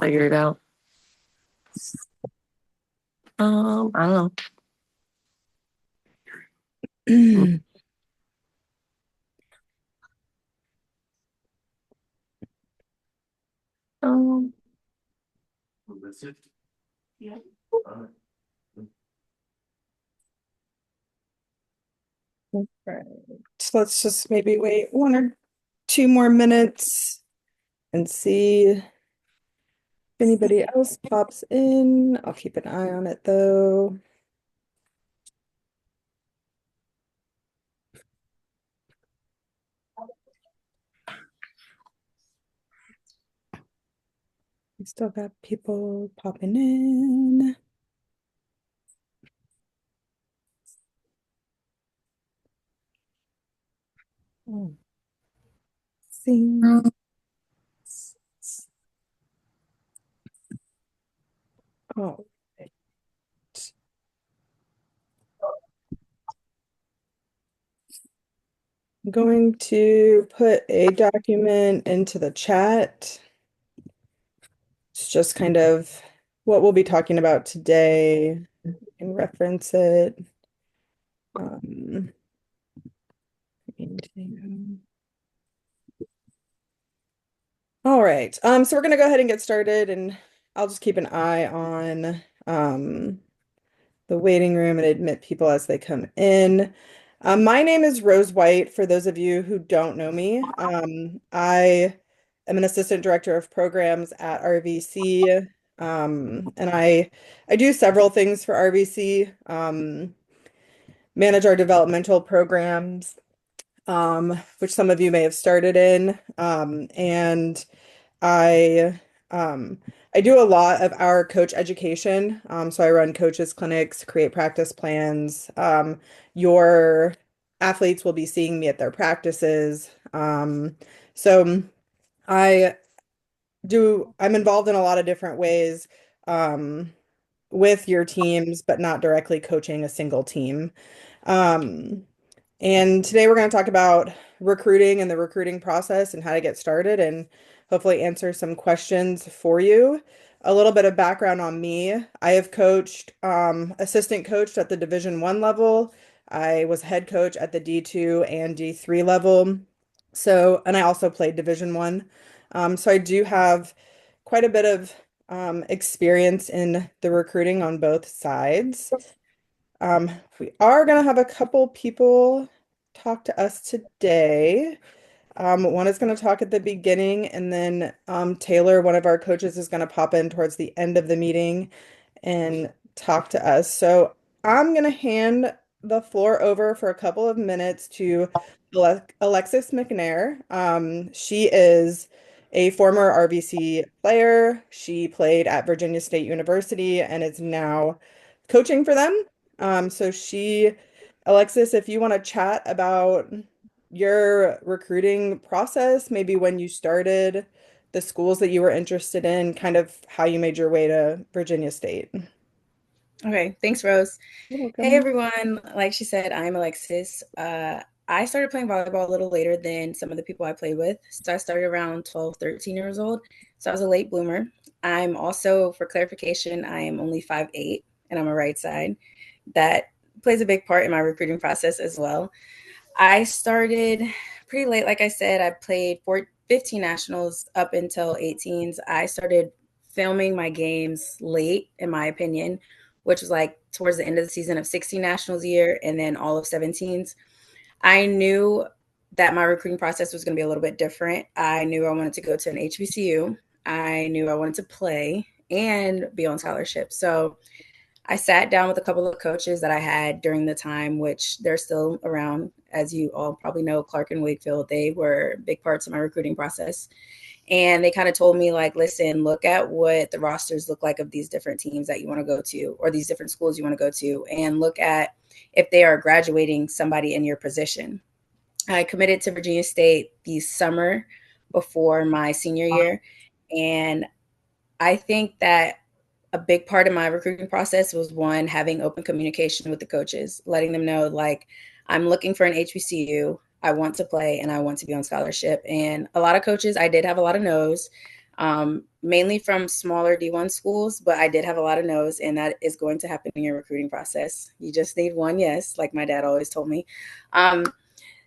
figure it out. I don't know. Um, Right. So let's just maybe wait 1 or 2 more minutes and see if anybody else pops in. I'll keep an eye on it though. We still got people popping in. Oh, see. Oh, right. I'm going to put a document into the chat. It's just kind of what we'll be talking about today. You can reference it. Um, all right. So we're gonna go ahead and get started, and I'll just keep an eye on the waiting room and admit people as they come in. My name is Rose White, for those of you who don't know me. I am an assistant director of programs at RVC, and I do several things for RVC, manage our developmental programs, which some of you may have started in, and I um, I do a lot of our coach education. So I run coaches clinics, create practice plans. Your athletes will be seeing me at their practices. So I I'm involved in a lot of different ways um, with your teams, but not directly coaching a single team. Um, and today we're going to talk about recruiting and the recruiting process and how to get started and hopefully answer some questions for you. A little bit of background on me. I have coached, assistant coached at the Division 1 level. I was head coach at the D2 and D3 level. So, and I also played Division 1. So I do have quite a bit of experience in the recruiting on both sides. We are going to have a couple people talk to us today. One is going to talk at the beginning, and then Taylor, one of our coaches, is going to pop in towards the end of the meeting and talk to us. So I'm going to hand the floor over for a couple of minutes to Alexis McNair. She is a former RVC player. She played at Virginia State University and is now coaching for them. Alexis, if you want to chat about your recruiting process, maybe when you started, the schools that you were interested in, kind of how you made your way to Virginia State. Okay, thanks, Rose. You're Hey, welcome. everyone. Like she said, I'm Alexis. I started playing volleyball a little later than some of the people I played with. So I started around 12, 13 years old. So I was a late bloomer. I'm also, for clarification, I am only 5'8", and I'm a right side. That plays a big part in my recruiting process as well. I started pretty late. Like I said, I played 15 nationals up until 18s. I started filming my games late, in my opinion, which was like towards the end of the season of 16 nationals a year and then all of 17s. I knew that my recruiting process was going to be a little bit different. I knew I wanted to go to an HBCU. I knew I wanted to play and be on scholarship. So I sat down with a couple of coaches that I had during the time, which they're still around. As you all probably know, Clark and Wakefield, they were big parts of my recruiting process. And they kind of told me, like, listen, look at what the rosters look like of these different teams that you want to go to or these different schools you want to go to, and look at if they are graduating somebody in your position. I committed to Virginia State the summer before my senior year. And I think that a big part of my recruiting process was, one, having open communication with the coaches, letting them know, like, I'm looking for an HBCU. I want to play and I want to be on scholarship. And a lot of coaches, I did have a lot of no's. mainly from smaller D1 schools, but I did have a lot of no's, and that is going to happen in your recruiting process. You just need one yes, like my dad always told me.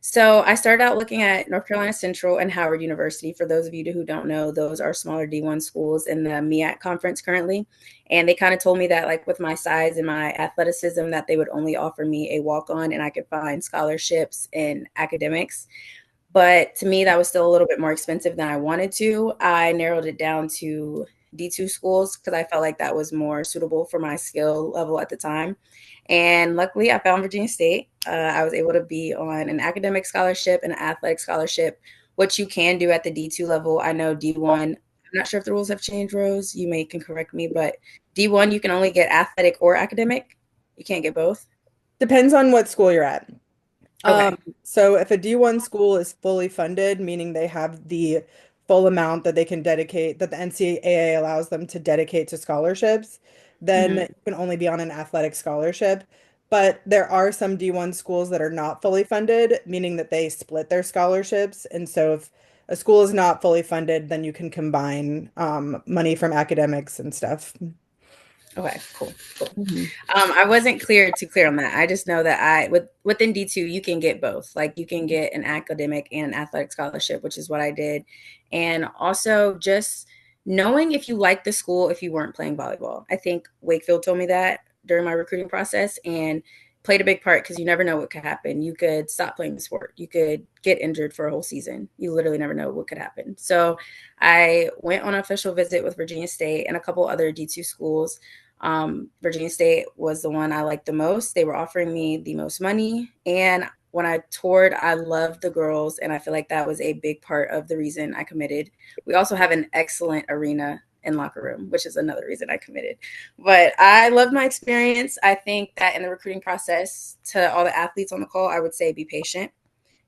So I started out looking at North Carolina Central and Howard University. For those of you who don't know, those are smaller D1 schools in the MEAC conference currently. And they kind of told me that, like, with my size and my athleticism, that they would only offer me a walk-on and I could find scholarships in academics. But to me, that was still a little bit more expensive than I wanted to. I narrowed it down to D2 schools because I felt like that was more suitable for my skill level at the time. And luckily, I found Virginia State. I was able to be on an academic scholarship and an athletic scholarship, which you can do at the D2 level. I know D1, I'm not sure if the rules have changed, Rose. You can correct me, but D1, you can only get athletic or academic. You can't get both. Depends on what school you're at. Okay. So if a D1 school is fully funded, meaning they have the full amount that they can dedicate, that the NCAA allows them to dedicate to scholarships, then Mhm. you can only be on an athletic scholarship. But there are some D1 schools that are not fully funded, meaning that they split their scholarships. And so if a school is not fully funded, then you can combine money from academics and stuff. Okay, cool, cool. Mhm. I wasn't too clear on that. I just know that within D2 you can get both. Like you can get an academic and an athletic scholarship, which is what I did. And also just knowing if you like the school if you weren't playing volleyball. I think Wakefield told me that during my recruiting process and played a big part because you never know what could happen. You could stop playing the sport. You could get injured for a whole season. You literally never know what could happen. So I went on an official visit with Virginia State and a couple other D2 schools. Virginia State was the one I liked the most. They were offering me the most money. And when I toured, I loved the girls. And I feel like that was a big part of the reason I committed. We also have an excellent arena and locker room, which is another reason I committed. But I loved my experience. I think that in the recruiting process, to all the athletes on the call, I would say be patient.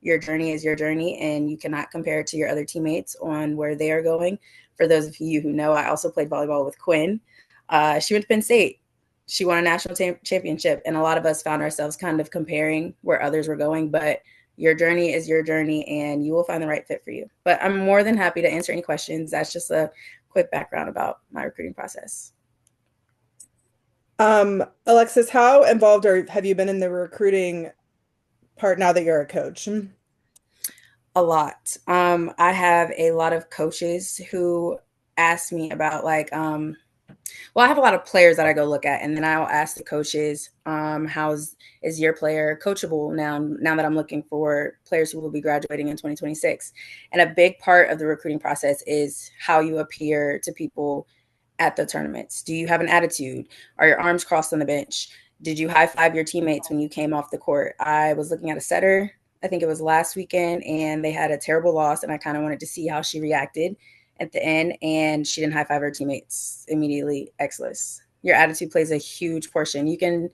Your journey is your journey, and you cannot compare it to your other teammates on where they are going. For those of you who know, I also played volleyball with Quinn. She went to Penn State. She won a national championship, and a lot of us found ourselves kind of comparing where others were going. But your journey is your journey, and you will find the right fit for you. But I'm more than happy to answer any questions. That's just a quick background about my recruiting process. Alexis, how involved or have you been in the recruiting part now that you're a coach? A lot. I have a lot of coaches who ask me about well, I have a lot of players that I go look at, and then I'll ask the coaches, how's is your player coachable now that I'm looking for players who will be graduating in 2026. And a big part of the recruiting process is how you appear to people at the tournaments. Do you have an attitude? Are your arms crossed on the bench? Did you high five your teammates when you came off the court? I was looking at a setter, I think it was last weekend, and they had a terrible loss, and I kind of wanted to see how she reacted at the end, and she didn't high five her teammates immediately. Excellent. Your attitude plays a huge portion. You can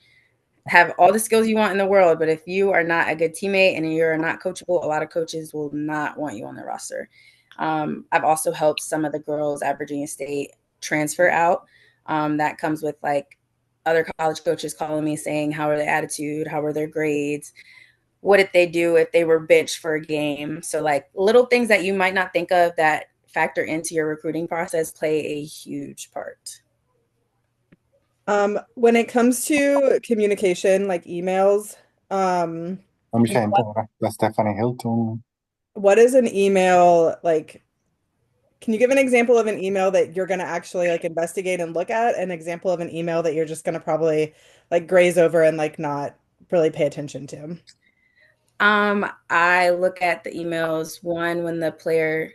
have all the skills you want in the world, but if you are not a good teammate and you're not coachable, a lot of coaches will not want you on their roster. I've also helped some of the girls at Virginia State transfer out. That comes with like other college coaches calling me saying, how are their attitude? How are their grades? What did they do if they were benched for a game? So like little things that you might not think of that factor into your recruiting process play a huge part. When it comes to communication, like emails, مش هينطق ده Stephanie Hilton. what is an email like? Can you give an example of an email that you're going to actually like investigate and look at, an example of an email that you're just going to probably like graze over and like not really pay attention to? I look at the emails one when the player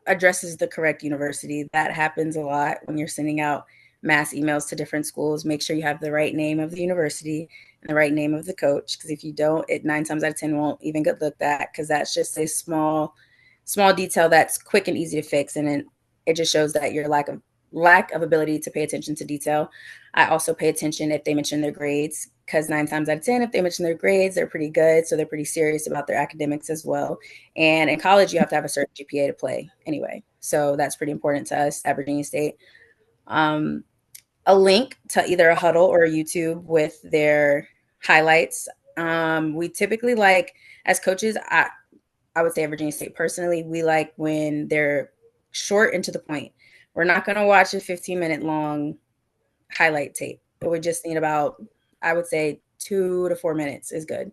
addresses the correct university. That happens a lot when you're sending out mass emails to different schools. Make sure you have the right name of the university and the right name of the coach, because if you don't, it 9 times out of 10 won't even get looked at, because that's just a small detail that's quick and easy to fix, and it just shows that your lack of ability to pay attention to detail. I also pay attention if they mention their grades, because 9 times out of 10, if they mention their grades, they're pretty good, so they're pretty serious about their academics as well. And in college, you have to have a certain GPA to play anyway, so that's pretty important to us at Virginia State. Um, a link to either a huddle or a YouTube with their highlights. We typically like, as coaches, I would say at Virginia State personally, we like when they're short and to the point. We're not going to watch a 15-minute long highlight tape. It would just need about, I would say, 2 to 4 minutes is good.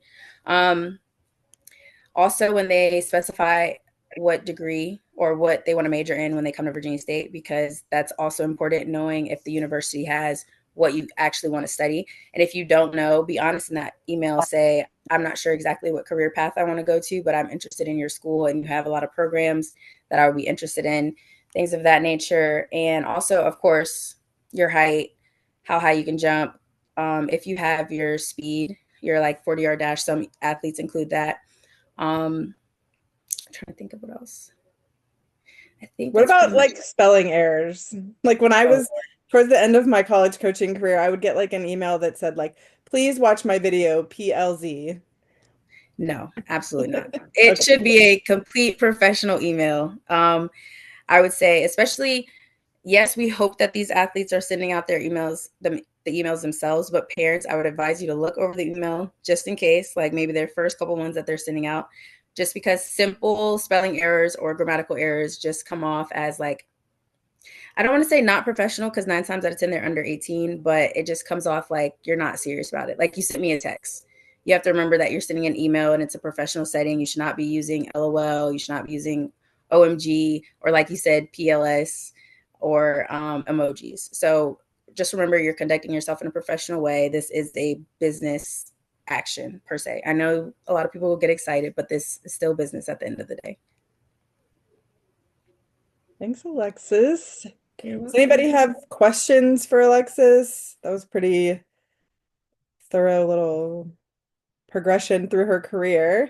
Also, when they specify what degree or what they want to major in when they come to Virginia State, because that's also important, knowing if the university has what you actually want to study. And if you don't know, be honest in that email. Say, I'm not sure exactly what career path I want to go to, but I'm interested in your school and you have a lot of programs that I would be interested in, things of that nature. And also, of course, your height, how high you can jump. If you have your speed, your like 40-yard dash, some athletes include that. I'm trying to think of what else. I think What that's about pretty much like spelling errors? Like when I was towards the end of my college coaching career, I would get like an email that said like, please watch my video PLZ. No, absolutely not. It Okay. should be a complete professional email. I would say, especially, yes, we hope that these athletes are sending out their emails, the emails themselves, but parents, I would advise you to look over the email just in case, like maybe their first couple ones that they're sending out, just because simple spelling errors or grammatical errors just come off as like, I don't want to say not professional because 9 times out of 10 they're under 18, but it just comes off like you're not serious about it. Like you sent me a text. You have to remember that you're sending an email and it's a professional setting. You should not be using LOL. You should not be using OMG or, like you said, PLS or emojis. So just remember you're conducting yourself in a professional way. This is a business action per se. I know a lot of people will get excited, but this is still business at the end of the day. Thanks, Alexis. Does anybody have questions for Alexis? That was pretty thorough little progression through her career.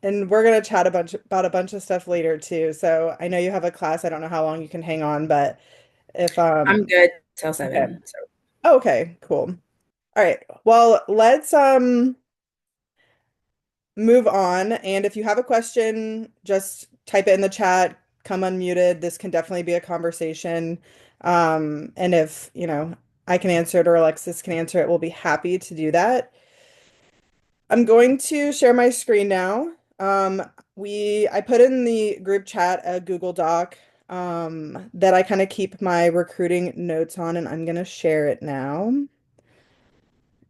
And we're going to chat about a bunch of stuff later too. So I know you have a class. I don't know how long you can hang on, but if I'm good till okay. 7. So. Oh, okay, cool. All right. Well, let's move on. And if you have a question, just type it in the chat, come unmuted. This can definitely be a conversation. And if, I can answer it or Alexis can answer it, we'll be happy to do that. I'm going to share my screen now. I put in the group chat a Google Doc that I kind of keep my recruiting notes on, and I'm gonna share it now.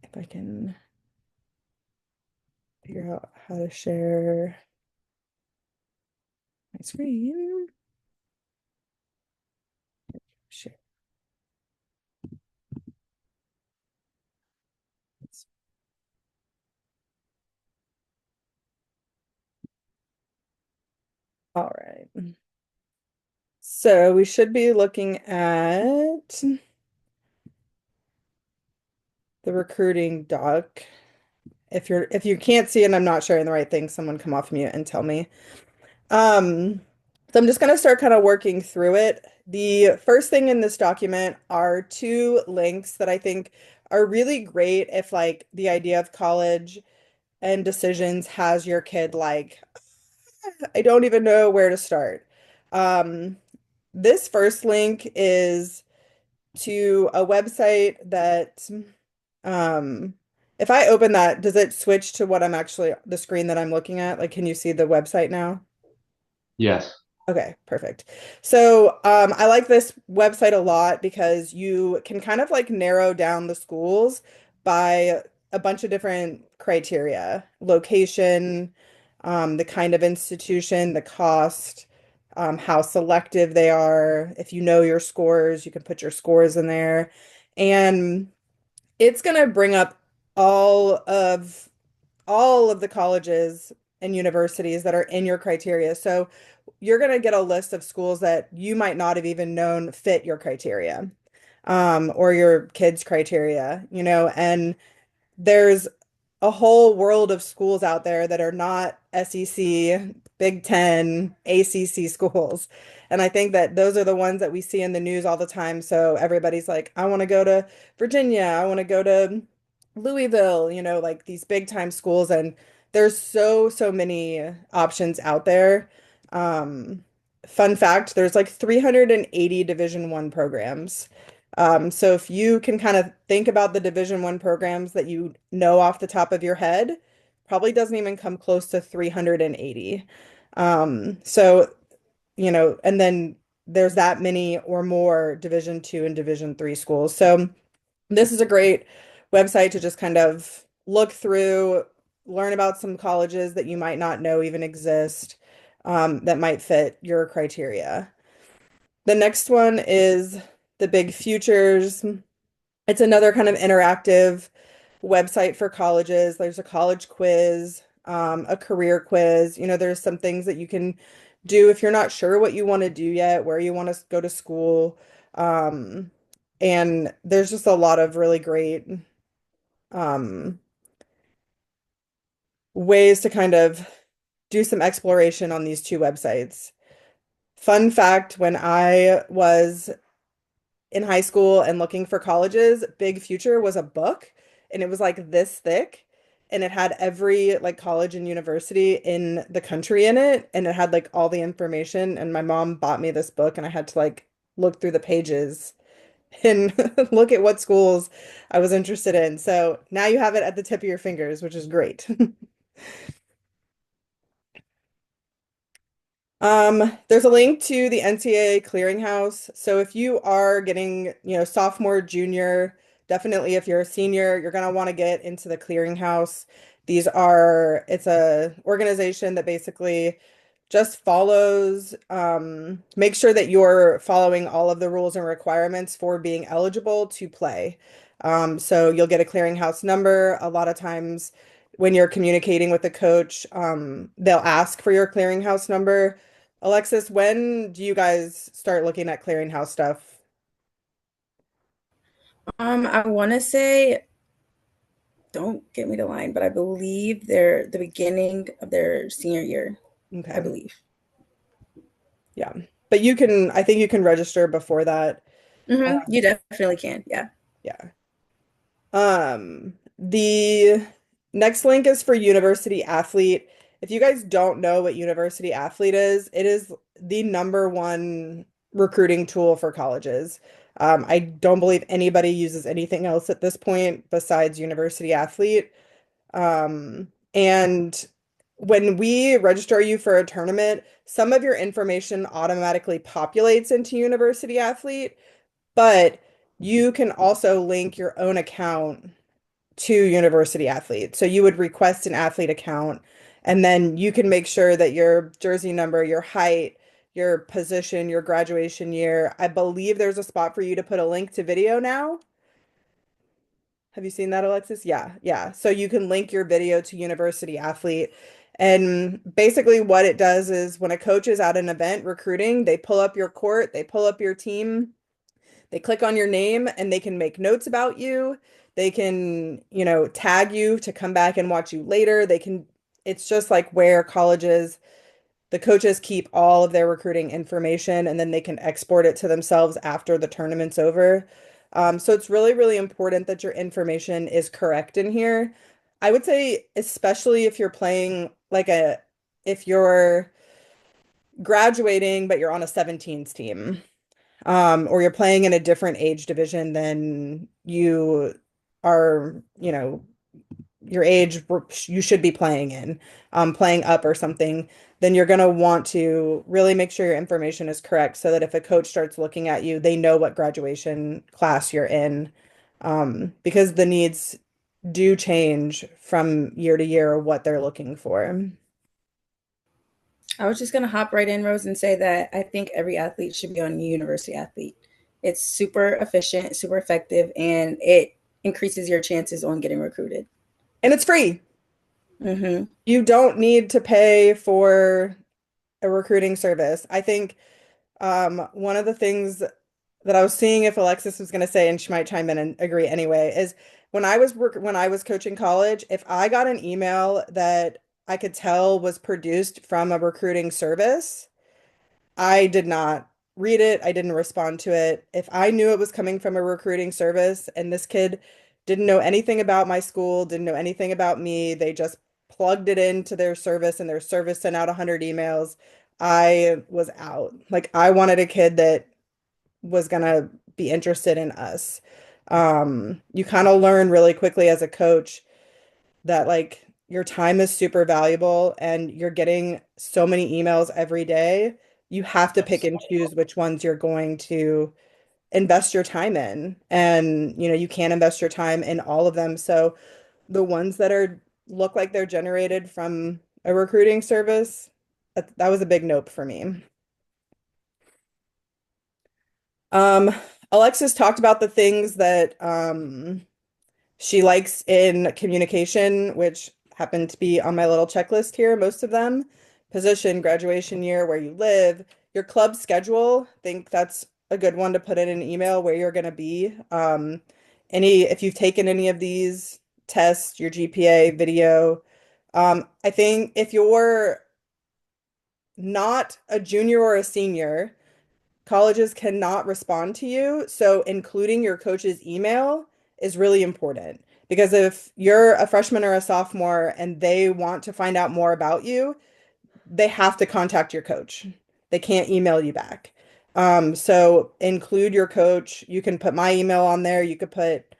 If I can figure out how to share my screen. Share. All right. So we should be looking at the recruiting doc. If you can't see and I'm not sharing the right thing, someone come off mute and tell me. So I'm just gonna start kind of working through it. The first thing in this document are 2 links that I think are really great if like the idea of college and decisions has your kid like, I don't even know where to start. Um, this first link is to a website that, if I open that, does it switch to what I'm actually, the screen that I'm looking at? Like, can you see the website now? Yes. Okay, perfect. So I like this website a lot because you can kind of like narrow down the schools by a bunch of different criteria, location, the kind of institution, the cost, how selective they are. If you know your scores, you can put your scores in there. And it's going to bring up all of all of the colleges and universities that are in your criteria. So you're going to get a list of schools that you might not have even known fit your criteria, or your kids' criteria, and there's a whole world of schools out there that are not SEC, Big Ten, ACC schools. And I think that those are the ones that we see in the news all the time. So everybody's like, I want to go to Virginia, I want to go to Louisville, like these big time schools. And there's so many options out there. Um, Fun fact, there's like 380 Division I programs. So if you can kind of think about the Division I programs that you know off the top of your head, probably doesn't even come close to 380. So, and then there's that many or more Division II and Division III schools. So this is a great website to just kind of look through, learn about some colleges that you might not know even exist, that might fit your criteria. The next one is the Big Futures. It's another kind of interactive website for colleges. There's a college quiz, a career quiz. There's some things that you can do if you're not sure what you want to do yet, where you want to go to school. And there's just a lot of really great um, ways to kind of do some exploration on these two websites. Fun fact, when I was in high school and looking for colleges, Big Future was a book and it was like this thick and it had every like college and university in the country in it and it had like all the information and my mom bought me this book and I had to like look through the pages and look at what schools I was interested in. So now you have it at the tip of your fingers, which is great. There's a link to the NCAA clearinghouse. So if you are getting, sophomore, junior, definitely if you're a senior, you're going to want to get into the clearinghouse. It's a organization that basically just follows, make sure that you're following all of the rules and requirements for being eligible to play. So you'll get a clearinghouse number. A lot of times when you're communicating with the coach, they'll ask for your clearinghouse number. Alexis, when do you guys start looking at clearinghouse stuff? I want to say, don't get me the line, but I believe they're the beginning of their senior year, I Okay. believe. Yeah. But I think you can register before that. You definitely can. Yeah. Yeah. The next link is for University Athlete. If you guys don't know what University Athlete is, it is the number one recruiting tool for colleges. I don't believe anybody uses anything else at this point besides University Athlete. And when we register you for a tournament, some of your information automatically populates into University Athlete, but you can also link your own account to University Athlete. So you would request an athlete account, and then you can make sure that your jersey number, your height, your position, your graduation year. I believe there's a spot for you to put a link to video now. Have you seen that, Alexis? Yeah, yeah. So you can link your video to University Athlete. And basically, what it does is when a coach is at an event recruiting, they pull up your court, they pull up your team, they click on your name, and they can make notes about you. They can, tag you to come back and watch you later. It's just like where the coaches keep all of their recruiting information and then they can export it to themselves after the tournament's over. So it's really, really important that your information is correct in here. I would say, especially if you're playing if you're graduating, but you're on a 17s team, or you're playing in a different age division than you are, your age you should be playing in, playing up or something, then you're going to want to really make sure your information is correct so that if a coach starts looking at you, they know what graduation class you're in, because the needs do change from year to year what they're looking for. I was just going to hop right in, Rose, and say that I think every athlete should be on University Athlete. It's super efficient, super effective, and it increases your chances on getting recruited. And it's free. Mm-hmm. You don't need to pay for a recruiting service. I think one of the things that I was seeing if Alexis was going to say, and she might chime in and agree anyway, is when I was coaching college, if I got an email that I could tell was produced from a recruiting service, I did not read it. I didn't respond to it. If I knew it was coming from a recruiting service and this kid didn't know anything about my school, didn't know anything about me, they just plugged it into their service and their service sent out 100 emails, I was out. Like I wanted a kid that was gonna be interested in us. You kind of learn really quickly as a coach that like your time is super valuable and you're getting so many emails every day. You have to pick and choose which ones you're going to invest your time in. And, you can't invest your time in all of them. So the ones that are look like they're generated from a recruiting service, that was a big nope for me. Um, Alexis talked about the things that she likes in communication, which happen to be on my little checklist here, most of them. Position, graduation year, where you live, your club schedule. I think that's a good one to put in an email where you're going to be. If you've taken any of these tests, your GPA, video. I think if you're not a junior or a senior, colleges cannot respond to you. So including your coach's email is really important because if you're a freshman or a sophomore and they want to find out more about you, they have to contact your coach. They can't email you back. So include your coach. You can put my email on there. You could put,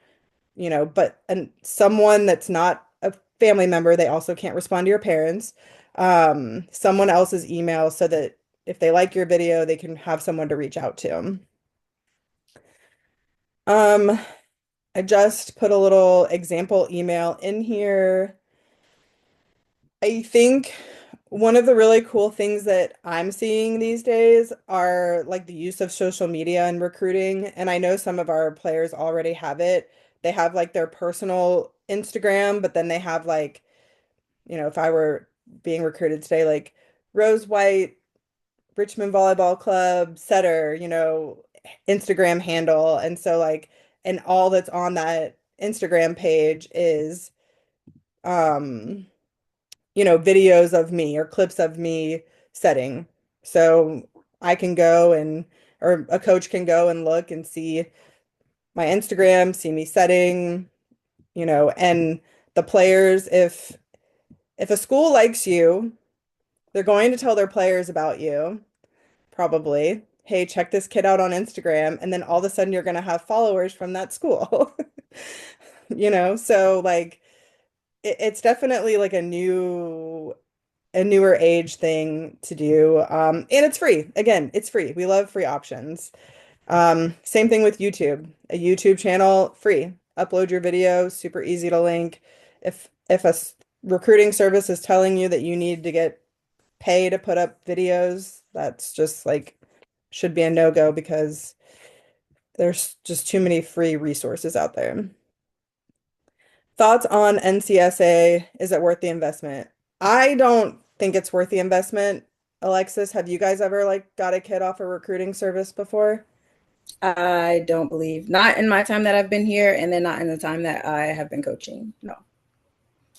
but and someone that's not a family member, they also can't respond to your parents. Someone else's email so that if they like your video, they can have someone to reach out to. Um, I just put a little example email in here. I think one of the really cool things that I'm seeing these days are like the use of social media in recruiting. And I know some of our players already have it. They have like their personal Instagram, but then they have like, if I were being recruited today, like Rose White, Richmond Volleyball Club, setter, Instagram handle. And so like, and all that's on that Instagram page is, um, videos of me or clips of me setting. So I can go or a coach can go and look and see my Instagram, see me setting, and the players, if a school likes you, they're going to tell their players about you, probably. Hey, check this kid out on Instagram. And then all of a sudden you're going to have followers from that school. So like it's definitely like a newer age thing to do. And it's free. Again, it's free. We love free options. Same thing with YouTube. A YouTube channel, free. Upload your video, super easy to link. If recruiting service is telling you that you need to get pay to put up videos, that's just like should be a no-go because there's just too many free resources out there. Thoughts on NCSA? Is it worth the investment? I don't think it's worth the investment. Alexis, have you guys ever like got a kid off a recruiting service before? I don't believe, not in my time that I've been here, and then not in the time that I have been coaching. No.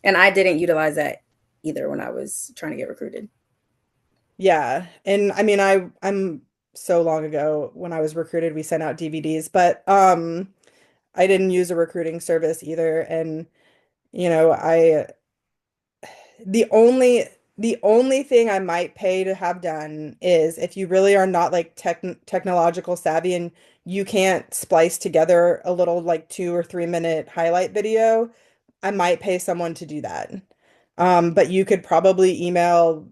And I didn't utilize that either when I was trying to get recruited. Yeah. And I mean, I'm so long ago when I was recruited, we sent out DVDs, but I didn't use a recruiting service either. And I the only thing I might pay to have done is if you really are not like technological savvy and you can't splice together a little like 2 or 3 minute highlight video, I might pay someone to do that. But you could probably email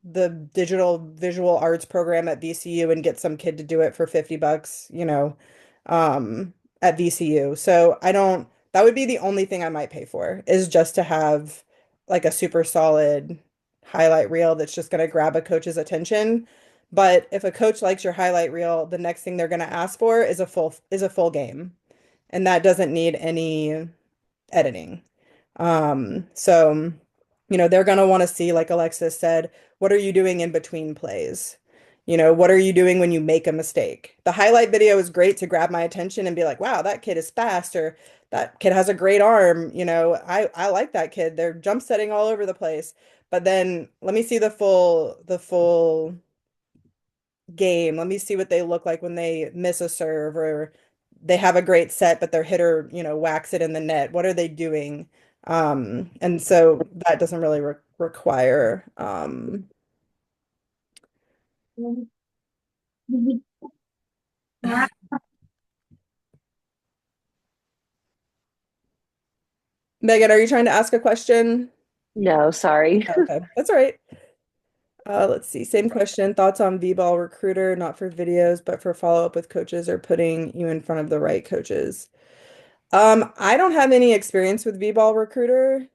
the digital visual arts program at VCU and get some kid to do it for $50, um, at VCU. So that would be the only thing I might pay for is just to have like a super solid highlight reel that's just going to grab a coach's attention. But if a coach likes your highlight reel, the next thing they're going to ask for is a full game. And that doesn't need any editing. So, they're going to want to see, like Alexis said, what are you doing in between plays? What are you doing when you make a mistake? The highlight video is great to grab my attention and be like, wow, that kid is fast, or that kid has a great arm. I like that kid. They're jump setting all over the place. But then let me see the full game. Let me see what they look like when they miss a serve or they have a great set, but their hitter, whacks it in the net. What are they doing? And so that doesn't really require. Megan, are you trying to ask a question? No, sorry. Oh, okay, that's all right. Let's see. Same question. Thoughts on V-ball recruiter, not for videos, but for follow-up with coaches or putting you in front of the right coaches. I don't have any experience with V-ball recruiter.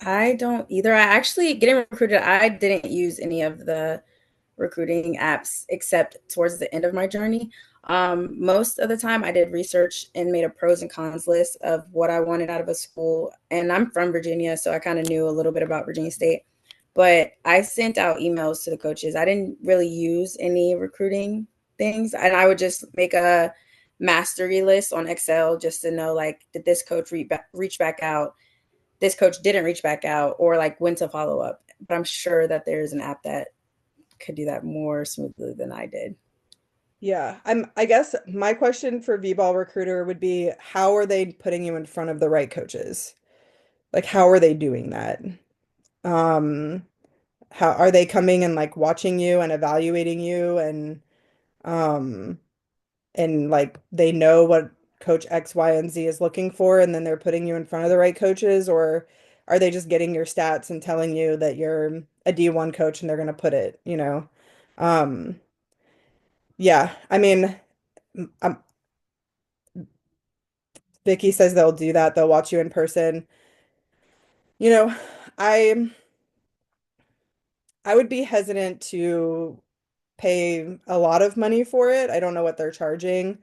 I don't either. I actually getting recruited, I didn't use any of the recruiting apps except towards the end of my journey. Most of the time, I did research and made a pros and cons list of what I wanted out of a school. And I'm from Virginia, so I kind of knew a little bit about Virginia State. But I sent out emails to the coaches. I didn't really use any recruiting things, and I would just make a mastery list on Excel just to know like, did this coach reach back out? This coach didn't reach back out, or like when to follow up. But I'm sure that there's an app that could do that more smoothly than I did. Yeah, I guess my question for V-ball recruiter would be, how are they putting you in front of the right coaches? Like, how are they doing that? Um, how are they coming and like watching you and evaluating you um and like they know what coach X, Y, and Z is looking for, and then they're putting you in front of the right coaches, or are they just getting your stats and telling you that you're a D1 coach and they're gonna put it, you know? Um, yeah, I mean, um, Vicky says they'll do that. They'll watch you in person. You know, I I would be hesitant to pay a lot of money for it. I don't know what they're charging.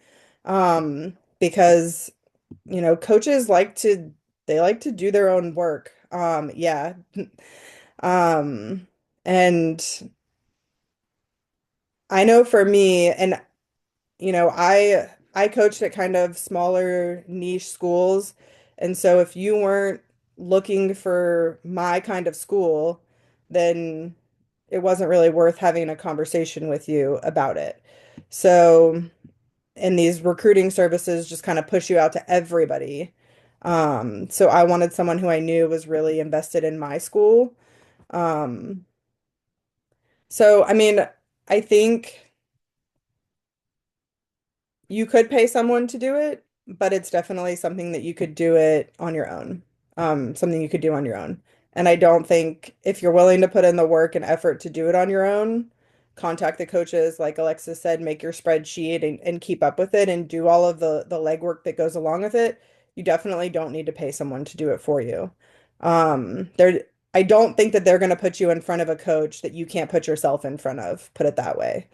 Because coaches like to do their own work. Yeah. Um, and I know for me, and I coached at kind of smaller niche schools, and so if you weren't looking for my kind of school, then it wasn't really worth having a conversation with you about it. So, and these recruiting services just kind of push you out to everybody. So I wanted someone who I knew was really invested in my school. Um, so I mean, I think you could pay someone to do it, but it's definitely something that you could do it on your own. Something you could do on your own. And I don't think if you're willing to put in the work and effort to do it on your own, contact the coaches, like Alexis said, make your spreadsheet and keep up with it and do all of the legwork that goes along with it. You definitely don't need to pay someone to do it for you. There, I don't think that they're going to put you in front of a coach that you can't put yourself in front of, put it that way,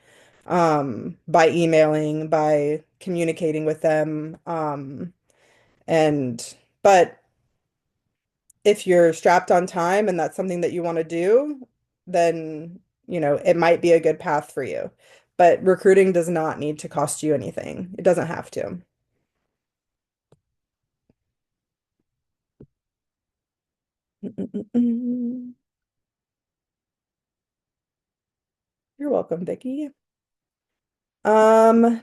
by emailing, by communicating with them. And but if you're strapped on time and that's something that you want to do, then it might be a good path for you. But recruiting does not need to cost you anything. It doesn't have to. Mm-mm-mm. You're welcome, Vicky. And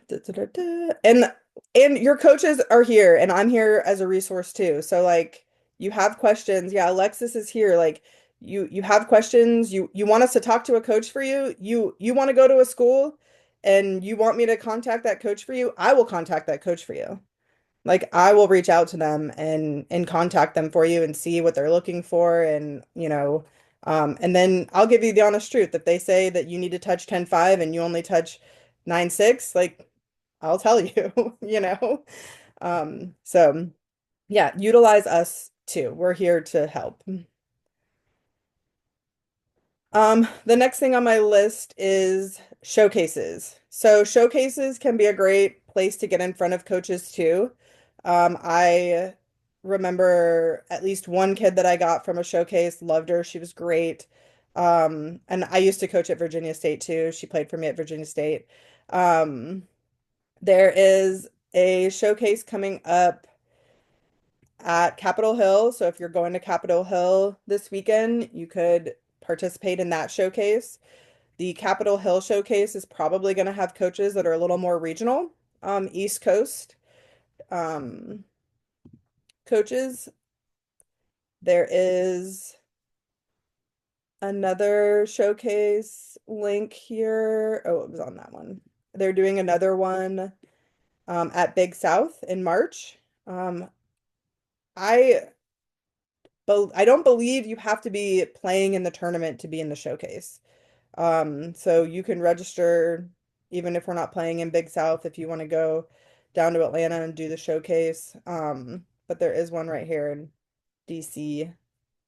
your coaches are here and I'm here as a resource too. So like you have questions. Yeah, Alexis is here. Like you have questions. You want us to talk to a coach for you. You want to go to a school and you want me to contact that coach for you. I will contact that coach for you. Like I will reach out to them and contact them for you and see what they're looking for and then I'll give you the honest truth. If they say that you need to touch 10.5 and you only touch 9.6, like I'll tell you, you know. So yeah, utilize us too. We're here to help. The next thing on my list is showcases. So showcases can be a great place to get in front of coaches too. I remember at least one kid that I got from a showcase, loved her. She was great. And I used to coach at Virginia State too. She played for me at Virginia State. Um, there is a showcase coming up at Capitol Hill. So if you're going to Capitol Hill this weekend, you could participate in that showcase. The Capitol Hill showcase is probably going to have coaches that are a little more regional, East Coast um, coaches. There is another showcase link here. Oh, it was on that one. They're doing another one at Big South in March. I I don't believe you have to be playing in the tournament to be in the showcase. So you can register even if we're not playing in Big South if you want to go down to Atlanta and do the showcase. But there is one right here in DC,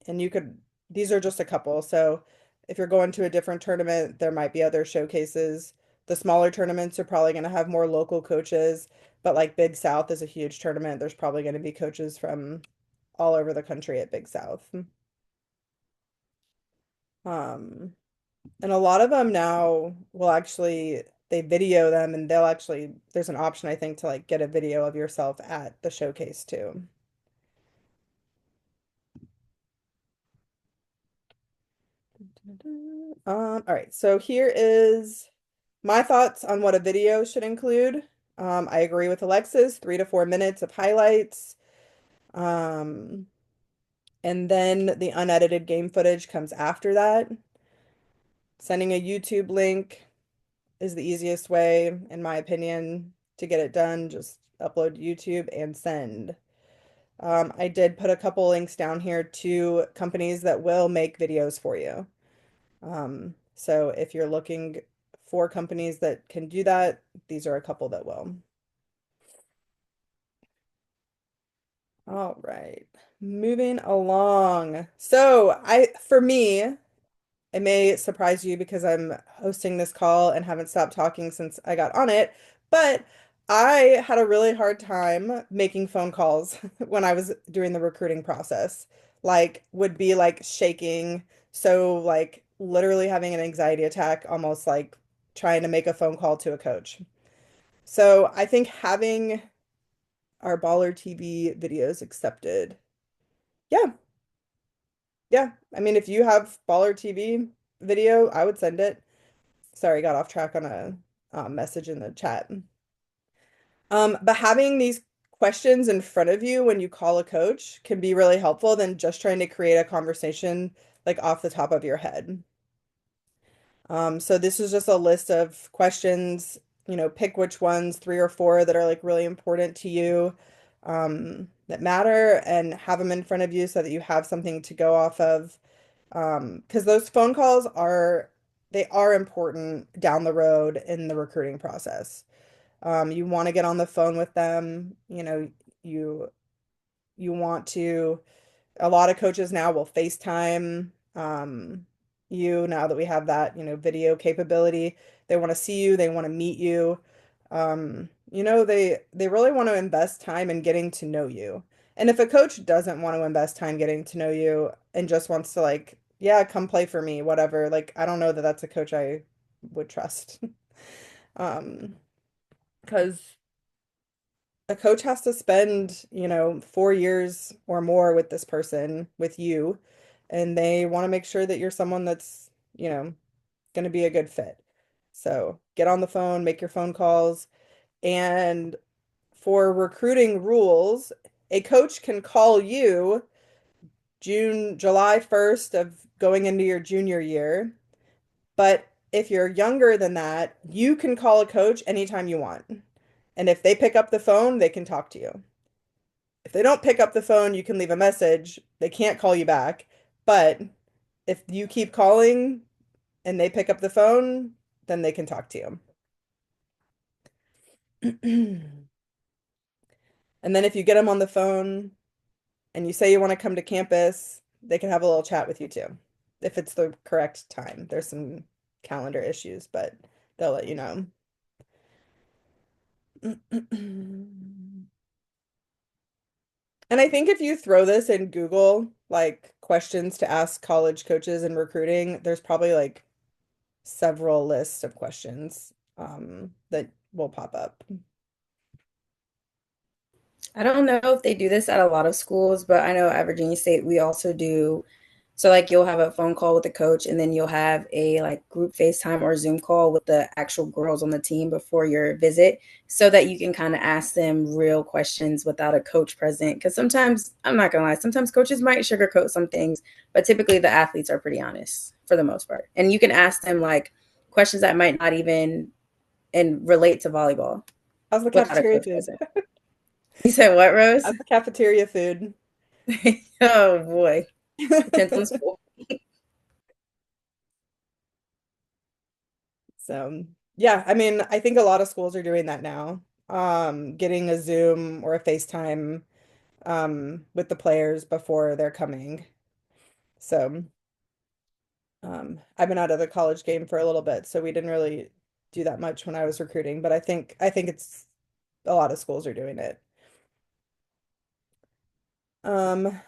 and these are just a couple. So if you're going to a different tournament, there might be other showcases. The smaller tournaments are probably going to have more local coaches, but like Big South is a huge tournament. There's probably going to be coaches from all over the country at Big South. Um, and a lot of them now will actually they video them and there's an option I think to like get a video of yourself at the showcase too. All right, so here is my thoughts on what a video should include. I agree with Alexis, 3 to 4 minutes of highlights. And then the unedited game footage comes after that. Sending a YouTube link is the easiest way, in my opinion, to get it done. Just upload to YouTube and send. I did put a couple links down here to companies that will make videos for you. So if you're looking for companies that can do that, these are a couple that will. All right, moving along. So for me, it may surprise you because I'm hosting this call and haven't stopped talking since I got on it, but I had a really hard time making phone calls when I was doing the recruiting process. Like, would be like shaking, so like literally having an anxiety attack, almost like trying to make a phone call to a coach. So I think having our Baller TV videos accepted. Yeah, yeah. I mean, if you have Baller TV video, I would send it. Sorry, got off track on a message in the chat. But having these questions in front of you when you call a coach can be really helpful than just trying to create a conversation like off the top of your head. So this is just a list of questions, pick which ones, 3 or 4 that are like really important to you, that matter, and have them in front of you so that you have something to go off of. Because those phone calls they are important down the road in the recruiting process. You want to get on the phone with them, you want to a lot of coaches now will FaceTime you now that we have that, video capability. They want to see you, they want to meet you. They really want to invest time in getting to know you. And if a coach doesn't want to invest time getting to know you and just wants to like, yeah, come play for me, whatever, like I don't know that that's a coach I would trust. Because a coach has to spend, 4 years or more with this person, with you, and they want to make sure that you're someone that's, going to be a good fit. So get on the phone, make your phone calls. And for recruiting rules, a coach can call you July 1st of going into your junior year. But if you're younger than that, you can call a coach anytime you want. And if they pick up the phone, they can talk to you. If they don't pick up the phone, you can leave a message. They can't call you back. But if you keep calling and they pick up the phone, then they can talk to you. And then if you get them on the phone and you say you want to come to campus, they can have a little chat with you too, if it's the correct time. There's some calendar issues, but they'll let you know. And I think if you throw this in Google, like questions to ask college coaches and recruiting, there's probably like several lists of questions that will pop up. I don't know if they do this at a lot of schools, but I know at Virginia State we also do. So like you'll have a phone call with the coach and then you'll have a like group FaceTime or Zoom call with the actual girls on the team before your visit so that you can kind of ask them real questions without a coach present. Because sometimes, I'm not gonna lie, sometimes coaches might sugarcoat some things, but typically the athletes are pretty honest for the most part. And you can ask them like questions that might not even and relate to volleyball How's the without a cafeteria coach food? present. You said what, Rose? How's the cafeteria food? Oh boy. Depends on school. So, yeah, I mean, I think a lot of schools are doing that now. Getting a Zoom or a FaceTime with the players before they're coming. So, I've been out of the college game for a little bit, so we didn't really do that much when I was recruiting, but I think it's a lot of schools are doing it. Um,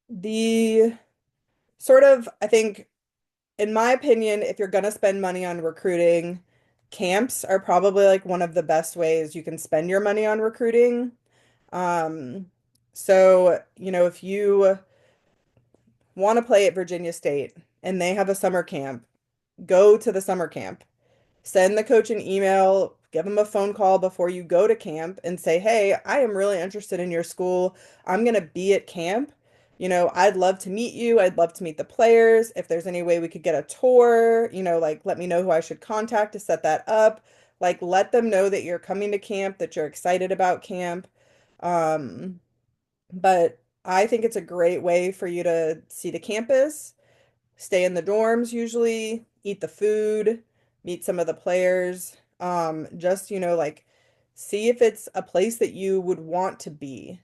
the sort of, I think, in my opinion, if you're gonna spend money on recruiting, camps are probably like one of the best ways you can spend your money on recruiting. Um, so, if you want to play at Virginia State and they have a summer camp, go to the summer camp. Send the coach an email, give him a phone call before you go to camp and say, "Hey, I am really interested in your school. I'm going to be at camp. I'd love to meet you. I'd love to meet the players. If there's any way we could get a tour, like let me know who I should contact to set that up. Like let them know that you're coming to camp, that you're excited about camp. Um, but I think it's a great way for you to see the campus, stay in the dorms usually, eat the food, meet some of the players. Just, like see if it's a place that you would want to be.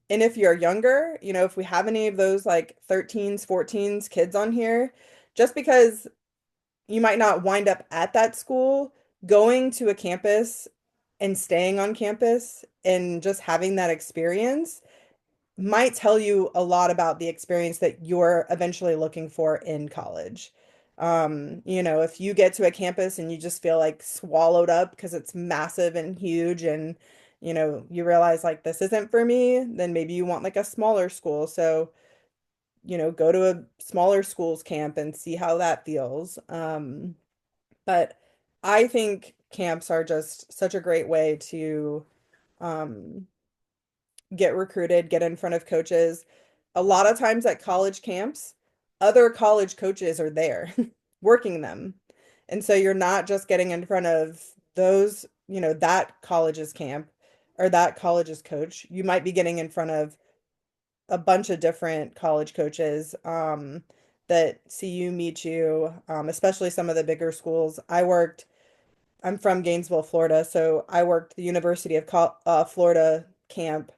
And if you're younger, if we have any of those like 13s, 14s kids on here, just because you might not wind up at that school, going to a campus and staying on campus and just having that experience might tell you a lot about the experience that you're eventually looking for in college. If you get to a campus and you just feel like swallowed up because it's massive and huge and you realize like this isn't for me, then maybe you want like a smaller school. So, go to a smaller school's camp and see how that feels. But I think camps are just such a great way to um get recruited, get in front of coaches. A lot of times at college camps, other college coaches are there working them. And so you're not just getting in front of those, that college's camp or that college's coach. You might be getting in front of a bunch of different college coaches that see you, meet you, especially some of the bigger schools. I'm from Gainesville, Florida, so I worked the University of Florida camp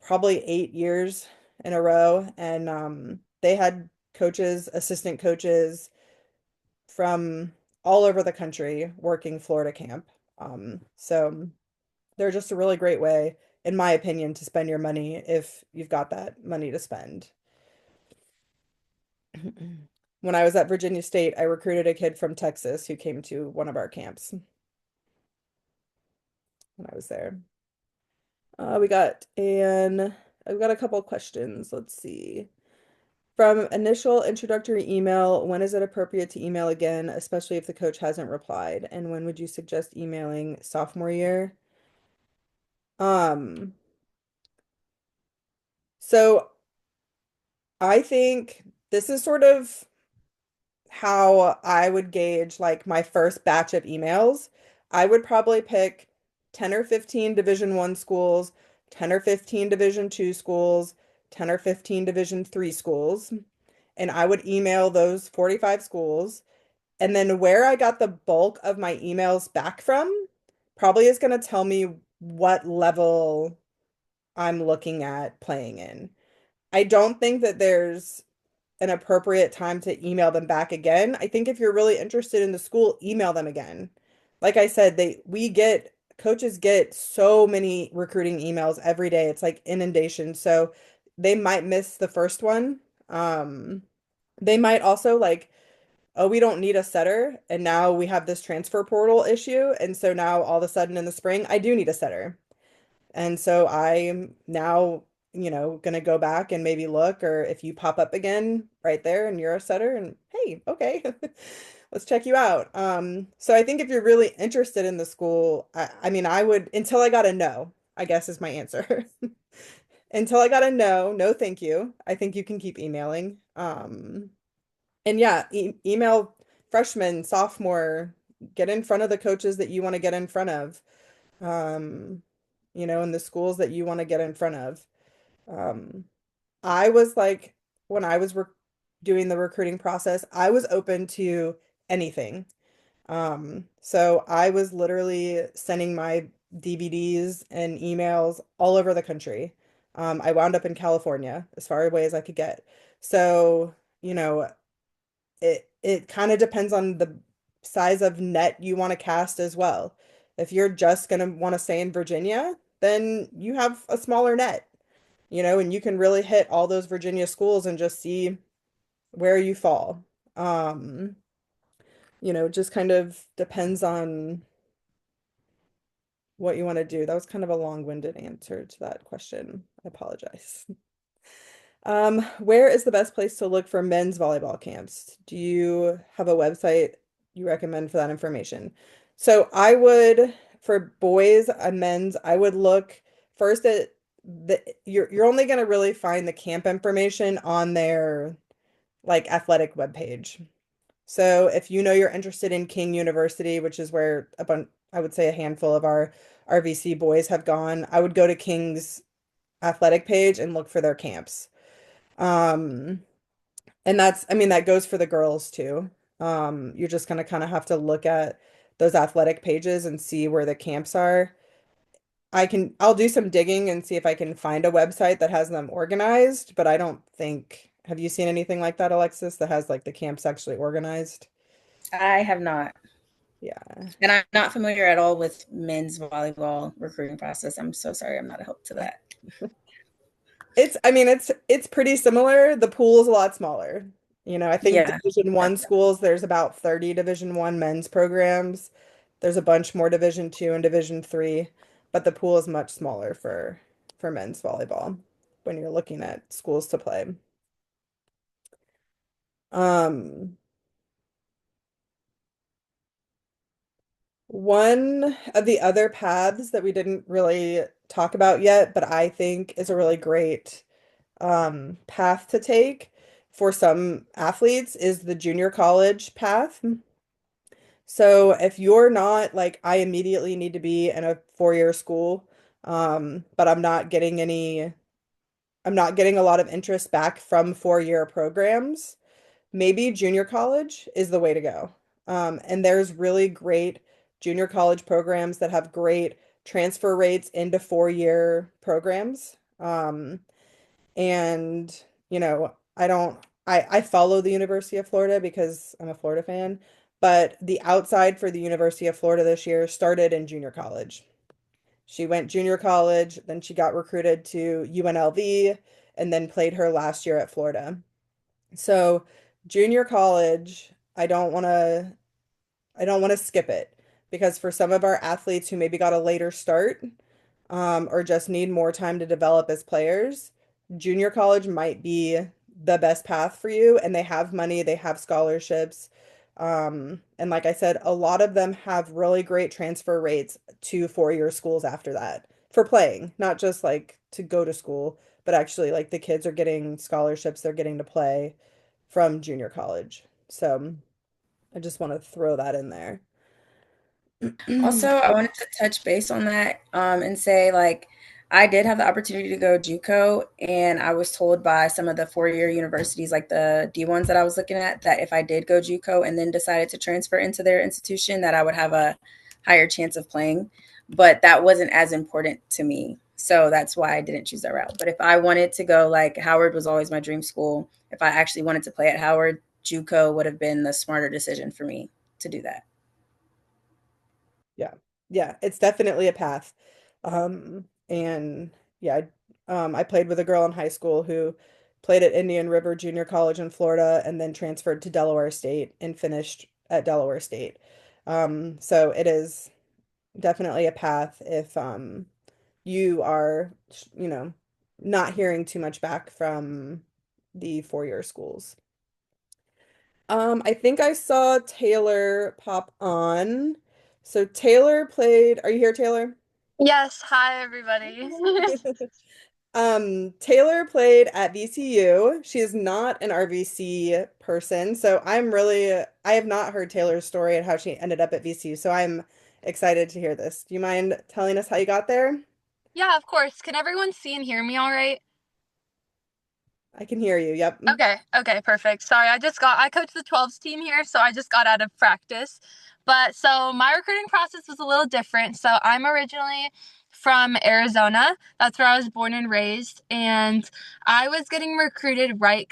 probably 8 years in a row. And they had coaches, assistant coaches from all over the country working Florida camp. So they're just a really great way, in my opinion, to spend your money if you've got that money to spend. When I was at Virginia State, I recruited a kid from Texas who came to one of our camps when I was there. We got and I've got a couple questions. Let's see. From initial introductory email, when is it appropriate to email again, especially if the coach hasn't replied? And when would you suggest emailing sophomore year? Um, so I think this is sort of how I would gauge like my first batch of emails. I would probably pick 10 or 15 Division 1 schools, 10 or 15 Division 2 schools, 10 or 15 Division 3 schools, and I would email those 45 schools. And then where I got the bulk of my emails back from probably is going to tell me what level I'm looking at playing in. I don't think that there's an appropriate time to email them back again. I think if you're really interested in the school, email them again. Like I said, coaches get so many recruiting emails every day. It's like inundation. So they might miss the first one. They might also like, oh, we don't need a setter. And now we have this transfer portal issue. And so now all of a sudden in the spring, I do need a setter. And so I'm now, gonna go back and maybe look, or if you pop up again right there and you're a setter and hey, okay, let's check you out. So I think if you're really interested in the school, I mean, I would, until I got a no, I guess is my answer. Until I got a no, no, thank you. I think you can keep emailing. And yeah, e email freshman, sophomore, get in front of the coaches that you want to get in front of, in the schools that you want to get in front of. Um, I was like, when I was doing the recruiting process, I was open to anything. So I was literally sending my DVDs and emails all over the country. I wound up in California, as far away as I could get. So, you know, it kind of depends on the size of net you want to cast as well. If you're just gonna want to stay in Virginia, then you have a smaller net, and you can really hit all those Virginia schools and just see where you fall. Um, it just kind of depends on what you want to do. That was kind of a long-winded answer to that question. I apologize. Where is the best place to look for men's volleyball camps? Do you have a website you recommend for that information? So I would, for boys and men's, I would look first at you're only going to really find the camp information on their like athletic webpage. So if you know you're interested in King University, which is where I would say a handful of our RVC boys have gone, I would go to King's athletic page and look for their camps. Um, and I mean, that goes for the girls too. You're just gonna kind of have to look at those athletic pages and see where the camps are. I'll do some digging and see if I can find a website that has them organized, but I don't think, have you seen anything like that, Alexis, that has like the camps actually organized? I have not. Yeah. And I'm not familiar at all with men's volleyball recruiting process. I'm so sorry. I'm not a help to that. I mean, it's pretty similar. The pool is a lot smaller. I think Yeah. Division One schools, there's about 30 Division One men's programs. There's a bunch more Division Two and Division Three, but the pool is much smaller for men's volleyball when you're looking at schools to play. Um, One of the other paths that we didn't really talk about yet, but I think is a really great path to take for some athletes is the junior college path. So if you're not like, I immediately need to be in a 4-year school, but I'm not getting a lot of interest back from 4-year programs, maybe junior college is the way to go. And there's really great junior college programs that have great transfer rates into 4-year programs. And, I follow the University of Florida because I'm a Florida fan, but the outside for the University of Florida this year started in junior college. She went junior college, then she got recruited to UNLV, and then played her last year at Florida. So, junior college, I don't want to skip it because for some of our athletes who maybe got a later start, or just need more time to develop as players, junior college might be the best path for you. And they have money, they have scholarships. And like I said, a lot of them have really great transfer rates to 4-year schools after that for playing, not just like to go to school, but actually like the kids are getting scholarships, they're getting to play from junior college. So I just want to throw that in there. Also, I wanted to touch base on that and say, like, I did have the opportunity to go JUCO, and I was told by some of the 4-year universities, like the D ones that I was looking at, that if I did go JUCO and then decided to transfer into their institution, that I would have a higher chance of playing. But that wasn't as important to me. So that's why I didn't choose that route. But if I wanted to go, like, Howard was always my dream school. If I actually wanted to play at Howard, JUCO would have been the smarter decision for me to do that. Yeah. Yeah, it's definitely a path. And yeah, I played with a girl in high school who played at Indian River Junior College in Florida and then transferred to Delaware State and finished at Delaware State. So it is definitely a path if you are, not hearing too much back from the 4-year schools. I think I saw Taylor pop on. So Taylor played, are you here, Taylor? Yes, hi everybody. Taylor played at VCU. She is not an RVC person, so I have not heard Taylor's story and how she ended up at VCU, so I'm excited to hear this. Do you mind telling us how you got there? Yeah, of course. Can everyone see and hear me all right? I can hear you. Yep. Okay, perfect. Sorry, I coach the 12s team here, so I just got out of practice. But so my recruiting process was a little different. So I'm originally from Arizona. That's where I was born and raised, and I was getting recruited right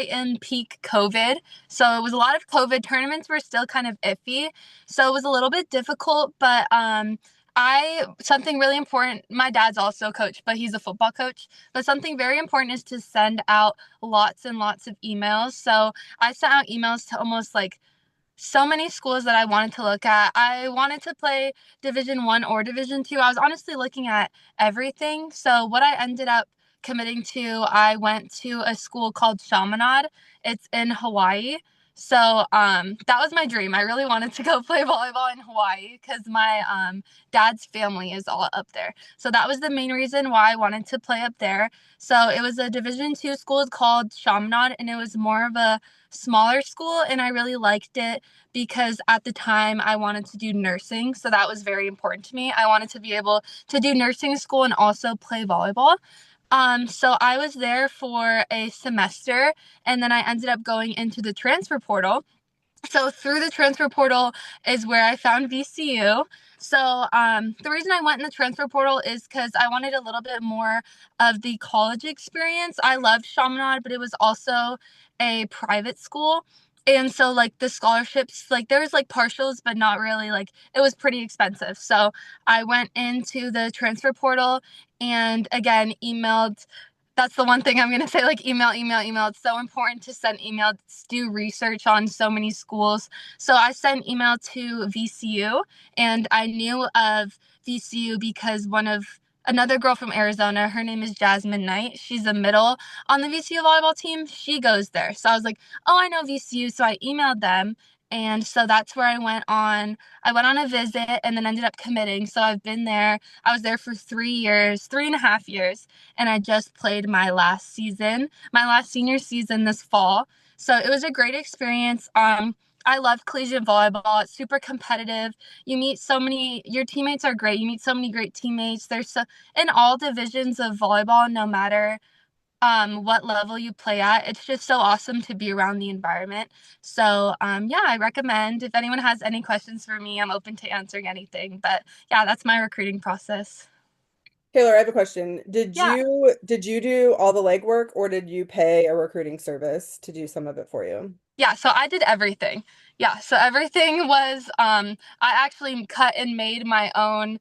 in peak COVID. So it was a lot of COVID. Tournaments were still kind of iffy. So it was a little bit difficult, but I something really important. My dad's also a coach, but he's a football coach. But something very important is to send out lots and lots of emails. So I sent out emails to almost like so many schools that I wanted to look at. I wanted to play Division 1 or Division 2. I was honestly looking at everything. So what I ended up committing to, I went to a school called Chaminade. It's in Hawaii. So that was my dream. I really wanted to go play volleyball in Hawaii because my dad's family is all up there. So that was the main reason why I wanted to play up there. So it was a Division 2 school called Chaminade, and it was more of a smaller school, and I really liked it because at the time I wanted to do nursing, so that was very important to me. I wanted to be able to do nursing school and also play volleyball. So I was there for a semester, and then I ended up going into the transfer portal. So through the transfer portal is where I found VCU. So the reason I went in the transfer portal is because I wanted a little bit more of the college experience. I loved Chaminade, but it was also a private school. And so like the scholarships, like there was like partials, but not really, like it was pretty expensive. So I went into the transfer portal and again emailed. That's the one thing I'm going to say, like email. It's so important to send emails, do research on so many schools. So I sent email to VCU, and I knew of VCU because another girl from Arizona, her name is Jasmine Knight. She's a middle on the VCU volleyball team. She goes there. So I was like, oh, I know VCU. So I emailed them. And so that's where I went on. I went on a visit and then ended up committing. So I've been there. I was there for 3 years, 3.5 years, and I just played my last senior season this fall. So it was a great experience. I love collegiate volleyball. It's super competitive. Your teammates are great. You meet so many great teammates. In all divisions of volleyball, no matter what level you play at, it's just so awesome to be around the environment. So yeah, I recommend if anyone has any questions for me, I'm open to answering anything. But yeah, that's my recruiting process. Taylor, I have a question. Did Yeah. you do all the legwork or did you pay a recruiting service to do some of it for you? Yeah, so I did everything. Yeah, so everything was I actually cut and made my own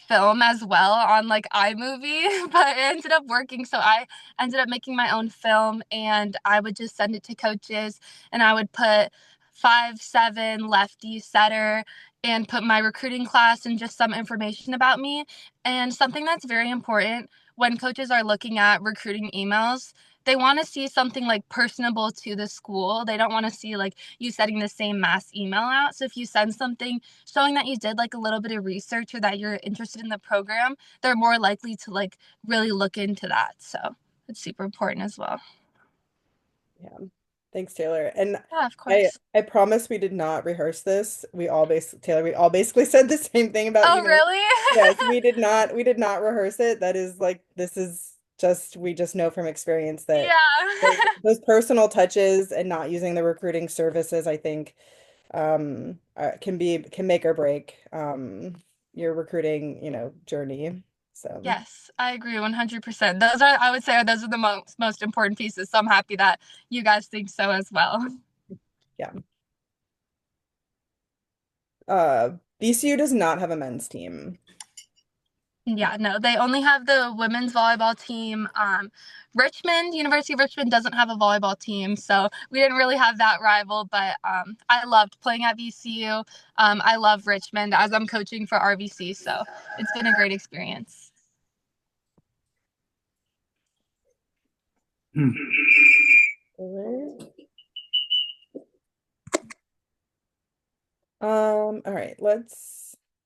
film as well on like iMovie, but it ended up working. So I ended up making my own film and I would just send it to coaches and I would put 5'7" lefty setter and put my recruiting class and just some information about me. And something that's very important when coaches are looking at recruiting emails, they want to see something like personable to the school. They don't want to see like you sending the same mass email out. So if you send something showing that you did like a little bit of research or that you're interested in the program, they're more likely to like really look into that. So it's super important as well. Yeah. Thanks, Taylor. And Yeah, of I course. I promise we did not rehearse this. Taylor, we all basically said the same thing about Oh, email. really? Yes, we did not rehearse it. That is like this is just we just know from experience that Yeah. those personal touches and not using the recruiting services, I think, can make or break your recruiting, journey. So Yes, I agree 100%. I would say those are the most important pieces. So I'm happy that you guys think so as well. yeah. VCU does not have a men's team. Yeah, no, they only have the women's volleyball team. University of Richmond doesn't have a volleyball team, so we didn't really have that rival, but I loved playing at VCU. I love Richmond as I'm coaching for RVC, so it's been a great experience. All right,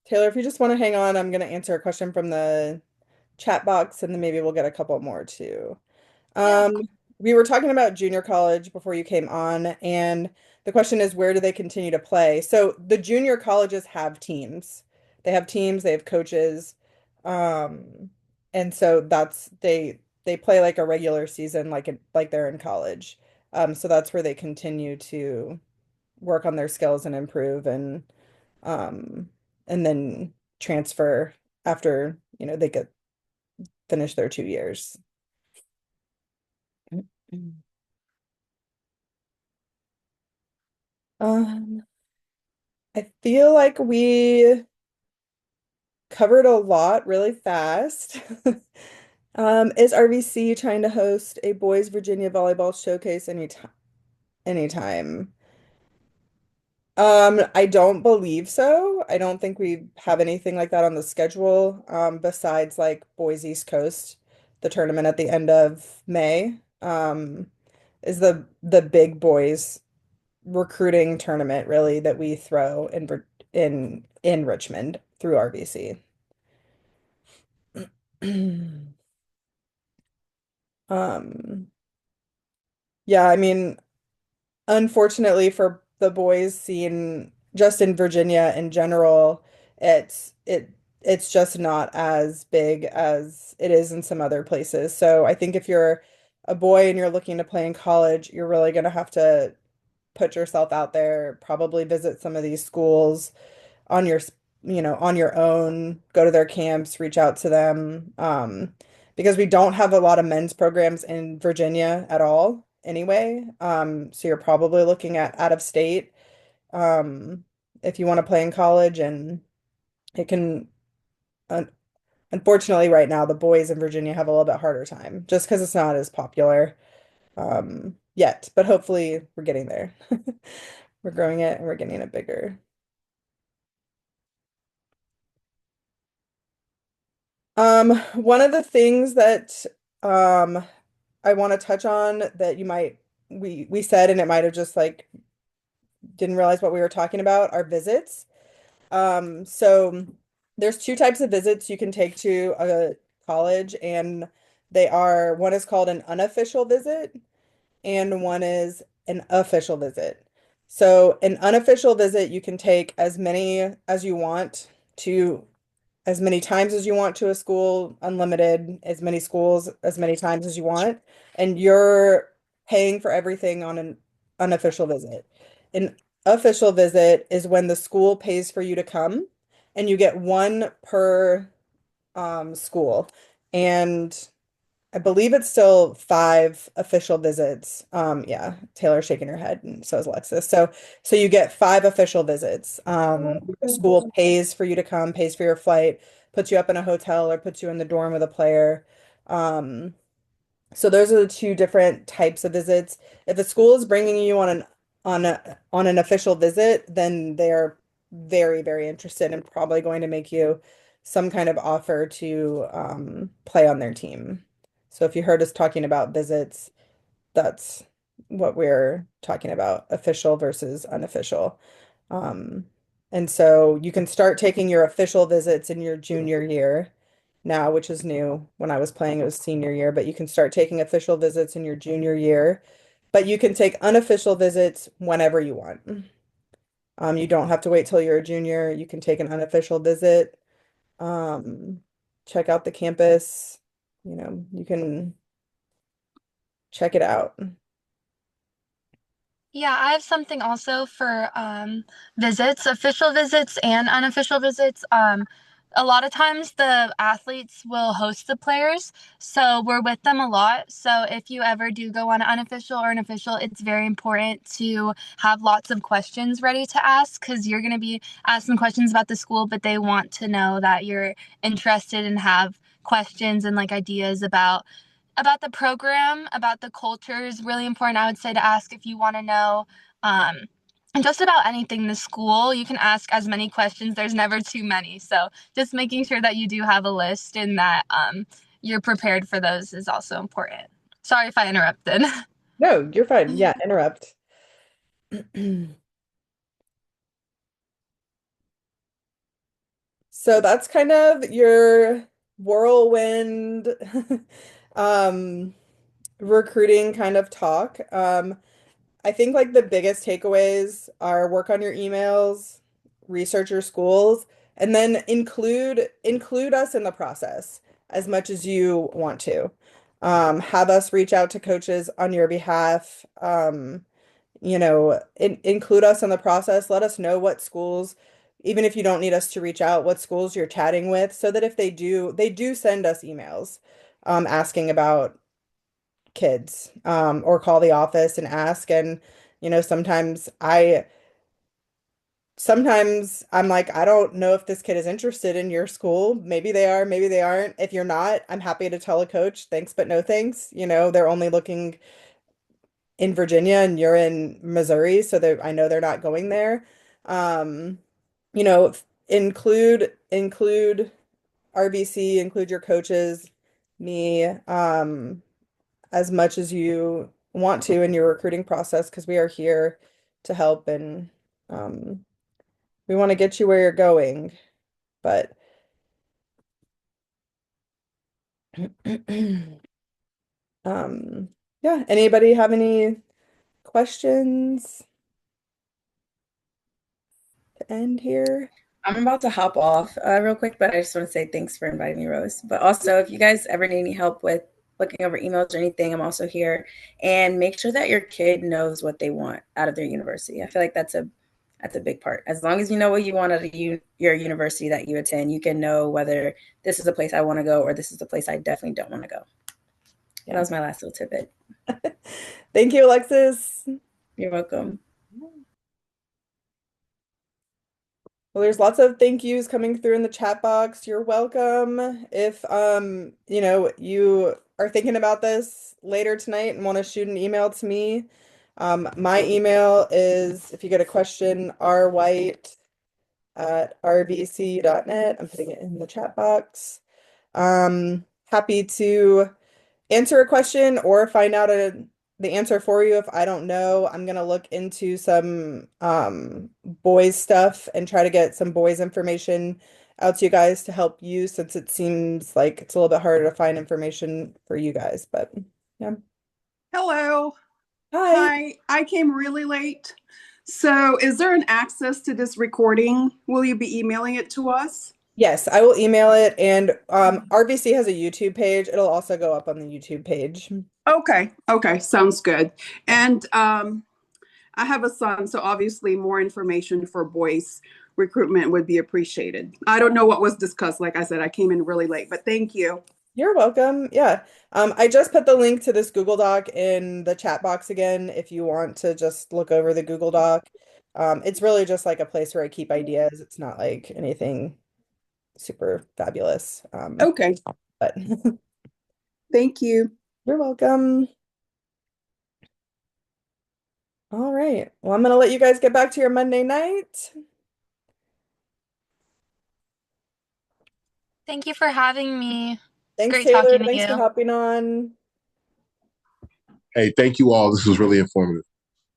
Taylor, if you just want to hang on, I'm going to answer a question from the chat box and then maybe we'll get a couple more too. Yeah. We were talking about junior college before you came on, and the question is, where do they continue to play? So the junior colleges have teams. They have teams, they have coaches. And so they play like a regular season like they're in college. So that's where they continue to work on their skills and improve um and then transfer after, they get finish their 2 years. Um, I feel like we covered a lot really fast. Is RVC trying to host a boys Virginia volleyball showcase anytime? I don't believe so. I don't think we have anything like that on the schedule, besides like Boys East Coast, the tournament at the end of May, is the big boys recruiting tournament really that we throw in Richmond through RVC. Um, yeah, I mean, unfortunately for the boys scene, just in Virginia in general, it's just not as big as it is in some other places. So I think if you're a boy and you're looking to play in college, you're really gonna have to put yourself out there, probably visit some of these schools on on your own, go to their camps, reach out to them. Because we don't have a lot of men's programs in Virginia at all anyway. So you're probably looking at out of state, if you want to play in college, and it can, un unfortunately, right now, the boys in Virginia have a little bit harder time just because it's not as popular, yet, but hopefully we're getting there. We're growing it and we're getting it bigger. One of the things that I want to touch on that we said, and it might have just like didn't realize what we were talking about, are visits. So there's two types of visits you can take to a college, and one is called an unofficial visit and one is an official visit. So an unofficial visit you can take as many as you want to as many times as you want to a school, unlimited, as many schools, as many times as you want, and you're paying for everything on an unofficial visit. An official visit is when the school pays for you to come, and you get one per school. And I believe it's still 5 official visits. Yeah, Taylor's shaking her head, and so is Alexis. So you get 5 official visits. The school pays for you to come, pays for your flight, puts you up in a hotel, or puts you in the dorm with a player. So those are the two different types of visits. If the school is bringing you on an official visit, then they're very, very interested and probably going to make you some kind of offer to play on their team. So if you heard us talking about visits, that's what we're talking about, official versus unofficial. Um, and so you can start taking your official visits in your junior year now, which is new. When I was playing, it was senior year, but you can start taking official visits in your junior year, but you can take unofficial visits whenever you want. You don't have to wait till you're a junior. You can take an unofficial visit, um, check out the campus. You can check it out. Yeah, I have something also for visits, official visits and unofficial visits. A lot of times the athletes will host the players, so we're with them a lot. So if you ever do go on an unofficial or an official, it's very important to have lots of questions ready to ask because you're going to be asking questions about the school, but they want to know that you're interested and have questions and like ideas about the program, about the culture is really important. I would say to ask if you want to know um, just about anything in the school. You can ask as many questions. There's never too many. So just making sure that you do have a list and that you're prepared for those is also important. Sorry if I interrupted. No, you're fine. Yeah, interrupt. So that's kind of your whirlwind um, recruiting kind of talk. I think like the biggest takeaways are work on your emails, research your schools, and then include us in the process as much as you want to. have us reach out to coaches on your behalf. Include us in the process. Let us know what schools, even if you don't need us to reach out, what schools you're chatting with, so that if they do send us emails, asking about kids, or call the office and ask. And, sometimes I'm like, I don't know if this kid is interested in your school. Maybe they are, maybe they aren't. If you're not, I'm happy to tell a coach, thanks, but no thanks. They're only looking in Virginia and you're in Missouri, so I know they're not going there. Um, include RVC, include your coaches, me, as much as you want to in your recruiting process, because we are here to help, and we want to get you where you're going. But yeah, anybody have any questions to end here? I'm about to hop off real quick, but I just want to say thanks for inviting me, Rose. But also, if you guys ever need any help with looking over emails or anything, I'm also here. And make sure that your kid knows what they want out of their university. I feel like that's a big part. As long as you know what you want out of your university that you attend, you can know whether this is a place I want to go or this is a place I definitely don't want to go. Yeah. That was my last little tidbit. Thank you, Alexis. You're welcome. Well, there's lots of thank yous coming through in the chat box. You're welcome. If you are thinking about this later tonight and want to shoot an email to me, my email is, if you get a question, rwhite@rvc.net. I'm putting it in the chat box. Happy to answer a question or find out the answer for you if I don't know. I'm gonna look into some boys stuff and try to get some boys information out to you guys to help you, since it seems like it's a little bit harder to find information for you guys. But yeah. Hello. Hi. I came really late. So is there an access to this recording? Will you be emailing it to us? Yes, I will email it, and RVC has a YouTube page. It'll also go up on the YouTube page. Okay, sounds good. And I have a son, so obviously more information for boys recruitment would be appreciated. I don't know what was discussed. Like I said, I came in really late, but thank you. You're welcome. Yeah. I just put the link to this Google Doc in the chat box again if you want to just look over the Google Doc. It's really just like a place where I keep ideas. It's not like anything super fabulous. Okay. But Thank you. you're welcome. All right. Well, I'm gonna let you guys get back to your Monday night. Thank you for having me. Thanks, Great Taylor. talking to Thanks for you. hopping on. Hey, thank you all. This was really informative.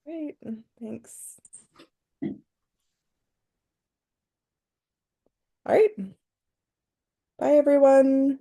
Great. Thanks. All right. Bye, everyone.